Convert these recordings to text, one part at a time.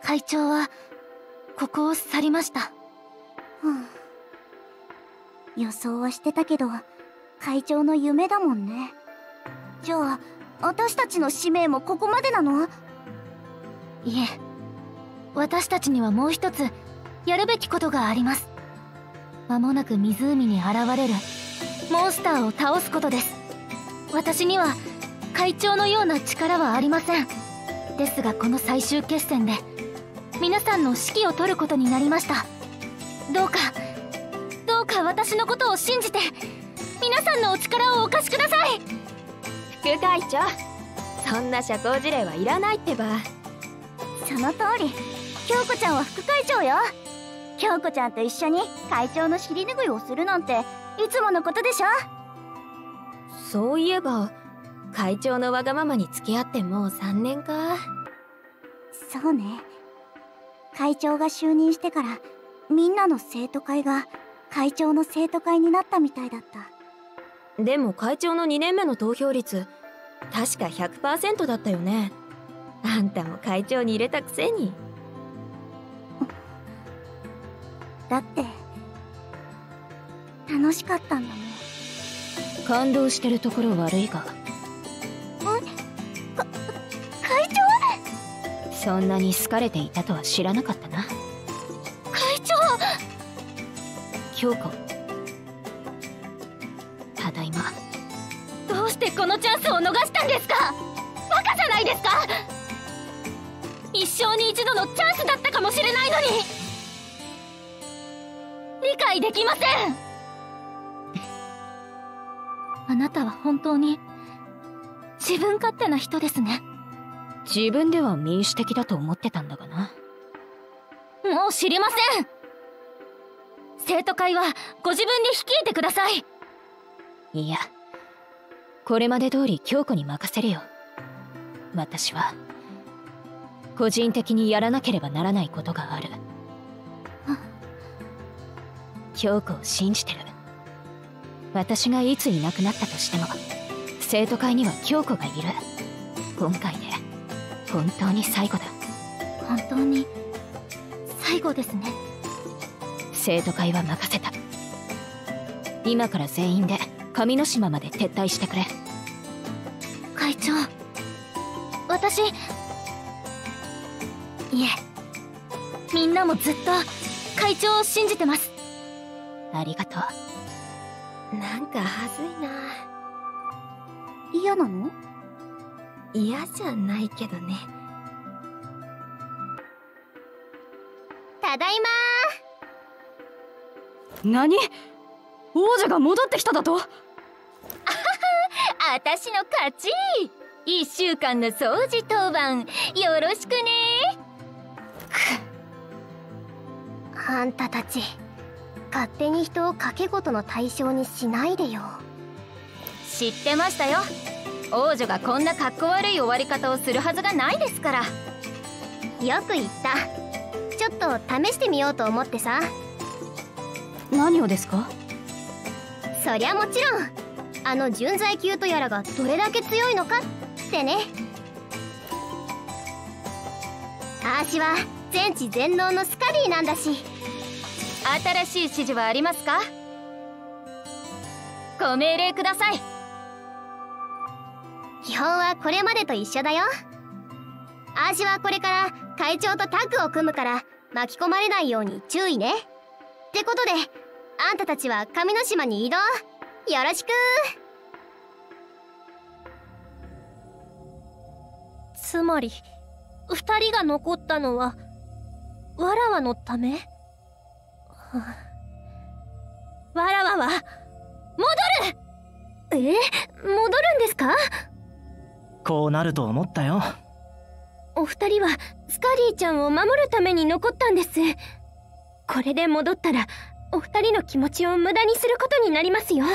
会長はここを去りました。予想はしてたけど、会長の夢だもんね。じゃあ私たちの使命もここまでなの？いえ、私たちにはもう一つやるべきことがあります。間もなく湖に現れるモンスターを倒すことです。私には会長のような力はありません。ですがこの最終決戦で皆さんの指揮を取ることになりました。どうか私のことを信じて皆さんのお力をお貸しください。副会長、そんな社交辞令はいらないってば。その通り、京子ちゃんは副会長よ。京子ちゃんと一緒に会長の尻拭いをするなんていつものことでしょ。そういえば会長のわがままに付き合ってもう3年か。そうね。会長が就任してからみんなの生徒会が会長の生徒会になったみたいだった。でも会長の2年目の投票率確か 100% だったよね。あんたも会長に入れたくせに。だって楽しかったんだもん。感動してるところ悪いが。会長？そんなに好かれていたとは知らなかったな。会長！京子、ただいま。どうしてこのチャンスを逃したんですか？バカじゃないですか？一生に一度のチャンスだったかもしれないのに。理解できません。あなたは本当に自分勝手な人ですね。自分では民主的だと思ってたんだがな。もう知りません。生徒会はご自分で率いてください。いや、これまで通り京子に任せるよ。私は個人的にやらなければならないことがある。京子を信じてる。私がいついなくなったとしても生徒会には京子がいる。今回で本当に最後だ。本当に最後ですね。生徒会は任せた。今から全員で上之島まで撤退してくれ。会長、私、いえ、みんなもずっと会長を信じてます。ありがとう。なんかはずいな。嫌なの？嫌じゃないけどね。ただいまー。何？王女が戻ってきただと？あたしの勝ち。1週間の掃除当番よろしくね。あんたたち勝手に人を賭け事の対象にしないでよ。知ってましたよ。王女がこんなかっこ悪い終わり方をするはずがないですから。よく言った。ちょっと試してみようと思ってさ。何をですか？そりゃもちろんあの純在級とやらがどれだけ強いのかってね。あーしは全知全能のスカディなんだし。新しい指示はありますか？ご命令ください。基本はこれまでと一緒だよ。あーしはこれから会長とタッグを組むから巻き込まれないように注意ね。ってことであんたたちは上之島に移動よろしく。つまり2人が残ったのはわらわのため？わらわは戻る！戻るんですか？こうなると思ったよ。お二人はスカディちゃんを守るために残ったんです。これで戻ったらお二人の気持ちを無駄にすることになりますよ。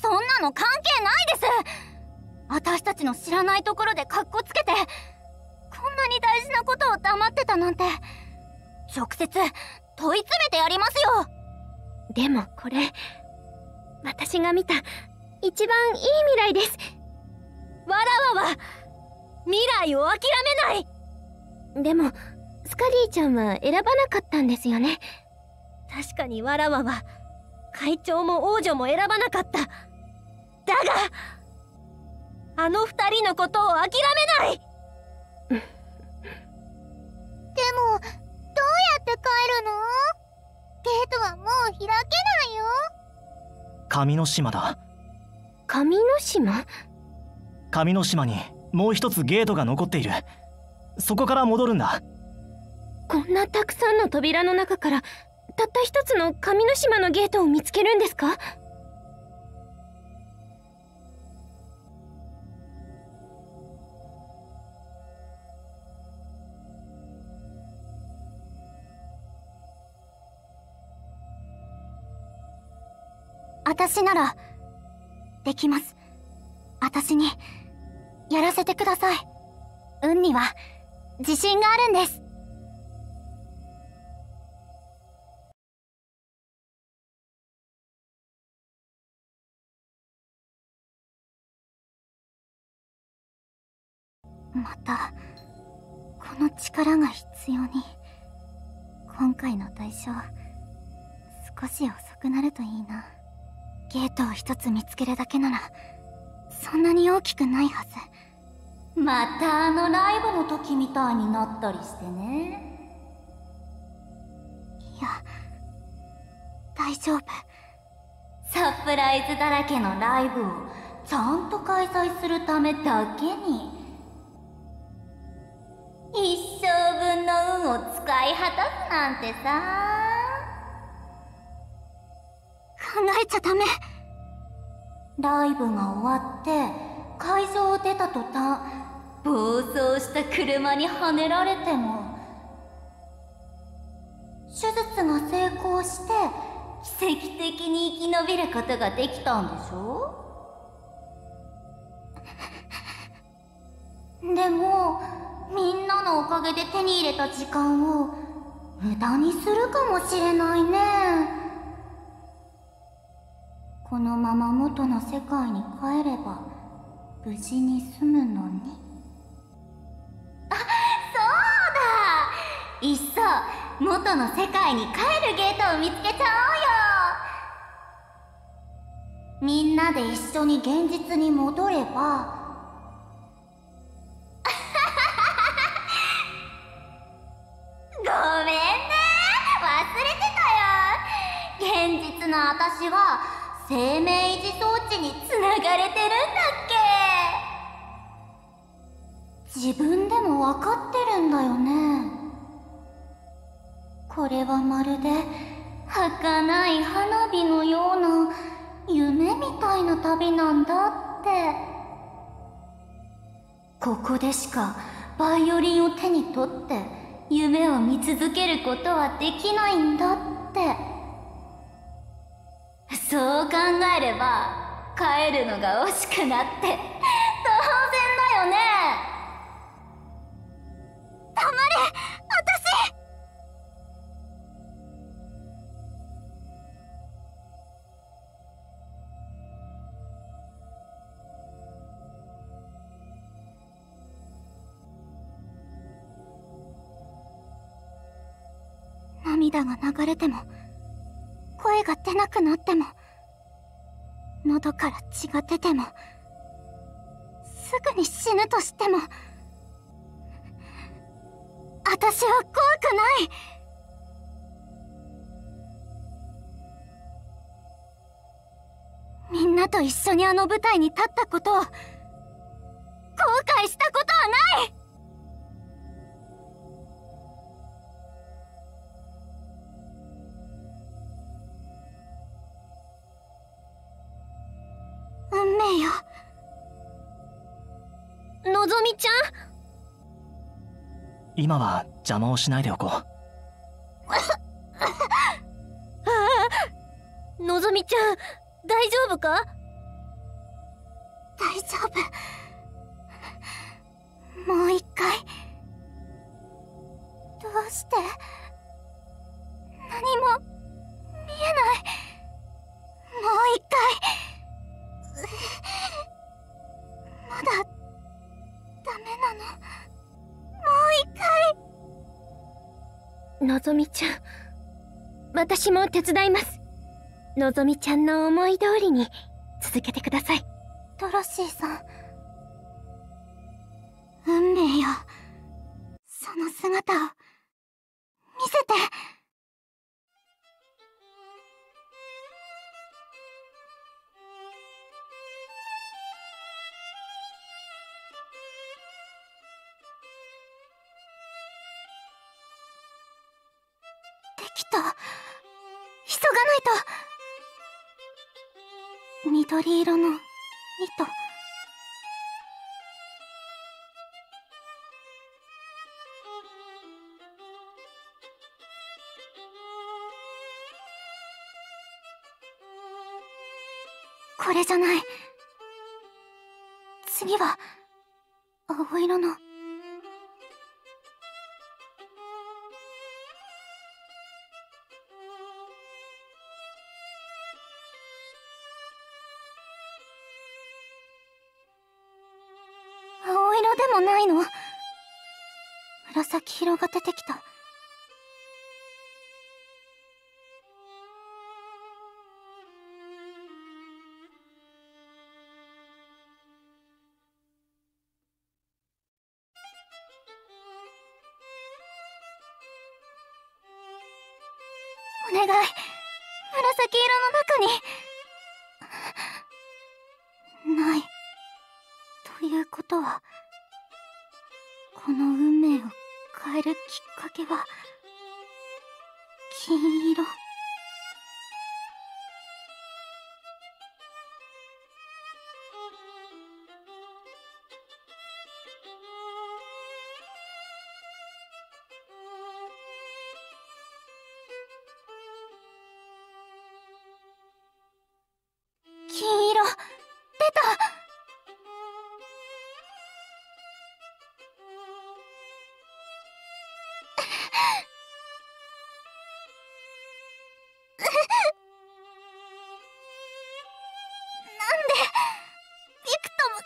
そんなの関係ないです。私たちの知らないところでカッコつけてこんなに大事なことを黙ってたなんて直接問い詰めてやりますよ。でもこれ私が見た一番いい未来です。わらわは未来を諦めない。でもスカリーちゃんは選ばなかったんですよね。確かにわらわは会長も王女も選ばなかった。だがあの二人のことを諦めない。でもどうやって帰るの？ゲートはもう開けないよ。神の島だ。神の島？神の島にもう一つゲートが残っている。そこから戻るんだ。こんなたくさんの扉の中からたった一つの神の島のゲートを見つけるんですか？私ならできます。私にやらせてください。運には自信があるんです。またこの力が必要に。今回の代償少し遅くなるといいな。ゲートを一つ見つけるだけならそんなに大きくないはず。またあのライブの時みたいになったりしてね。いや大丈夫。サプライズだらけのライブをちゃんと開催するためだけに一生分の運を使い果たすなんてさ。考えちゃダメ。ライブが終わって会場を出た途端暴走した車にはねられても手術が成功して奇跡的に生き延びることができたんでしょ。でもみんなのおかげで手に入れた時間を無駄にするかもしれないね。このまま元の世界に帰れば無事に済むのに。あ、そうだ。いっそ元の世界に帰るゲートを見つけちゃおうよ。みんなで一緒に現実に戻ればごめんね、忘れてたよ。現実の私は生命維持装置につながれてるんだっけ。自分でも分かってるんだよね。これはまるで儚い花火のような夢みたいな旅なんだって。ここでしかバイオリンを手に取って夢を見続けることはできないんだって。そう考えれば帰るのが惜しくなって当然だよね。黙れ、私。涙が流れても声が出なくなっても喉から血が出てもすぐに死ぬとしても私は怖くない。みんなと一緒にあの舞台に立ったことを後悔したことはない。運命よ。のぞみちゃん、今は邪魔をしないでおこう。のぞみちゃん、大丈夫か？大丈夫。もう一回。どうして何も見えない。もう一回。まだダメなの。もう一回。のぞみちゃん、私も手伝います。のぞみちゃんの思い通りに続けてください。ドロシーさん、運命よ、その姿を見せて。できた。急がないと。緑色の糸。これじゃない。次は青色の。青色でもないの？紫色が出てきた。お願い、紫色の中に。ない。ということは、この運命を変えるきっかけは金色。金色、出た。びくともし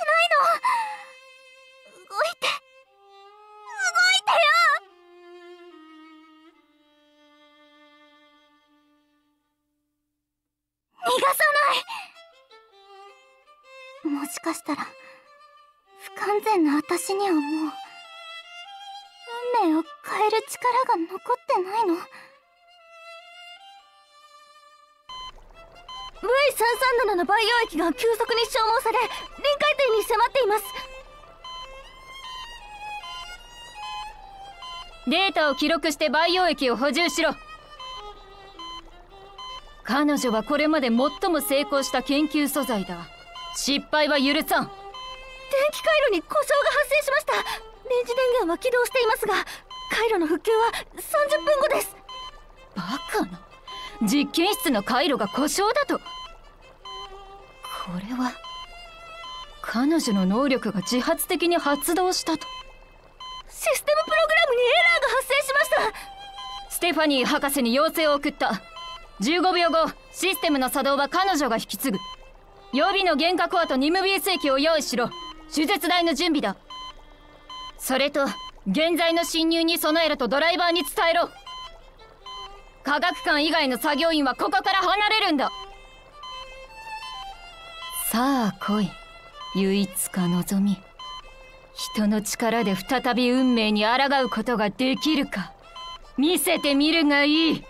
ないの。動いてよ。逃がさない。もしかしたら不完全な私にはもう運命を変える力が残ってないの。V337 の培養液が急速に消耗され臨界点に迫っています。データを記録して培養液を補充しろ。彼女はこれまで最も成功した研究素材だ。失敗は許さん。電気回路に故障が発生しました。レンジ電源は起動していますが回路の復旧は30分後です。バカな。実験室の回路が故障だと。これは彼女の能力が自発的に発動したと。システムプログラムにエラーが発生しました。ステファニー博士に要請を送った。15秒後システムの作動は彼女が引き継ぐ。予備の原価コアとニムビウス液を用意しろ。手術台の準備だ。それと現在の侵入に備えるとドライバーに伝えろ。科学館以外の作業員はここから離れるんだ。さあ来い、唯一か望み。人の力で再び運命に抗うことができるか見せてみるがいい。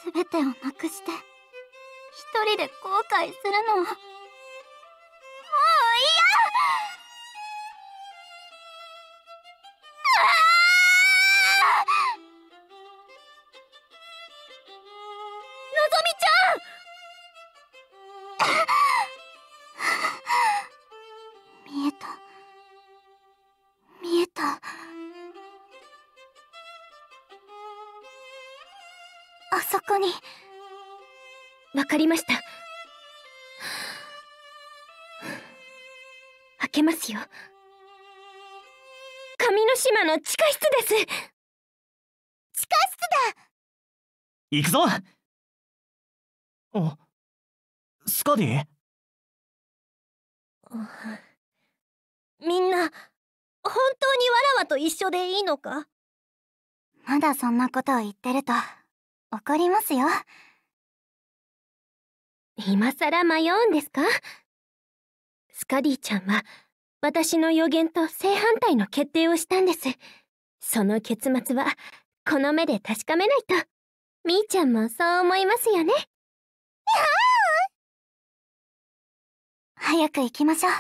全てをなくして一人で後悔するのもう嫌。のぞみちゃん見えた見えた。あそこに。わかりました。開けますよ。神の島の地下室です。地下室だ。行くぞ。お、スカディ？みんな本当にわらわと一緒でいいのか？まだそんなことを言ってると怒りますよ。今さら迷うんですか？スカディちゃんは私の予言と正反対の決定をしたんです。その結末はこの目で確かめないと。みーちゃんもそう思いますよね。早く行きましょう。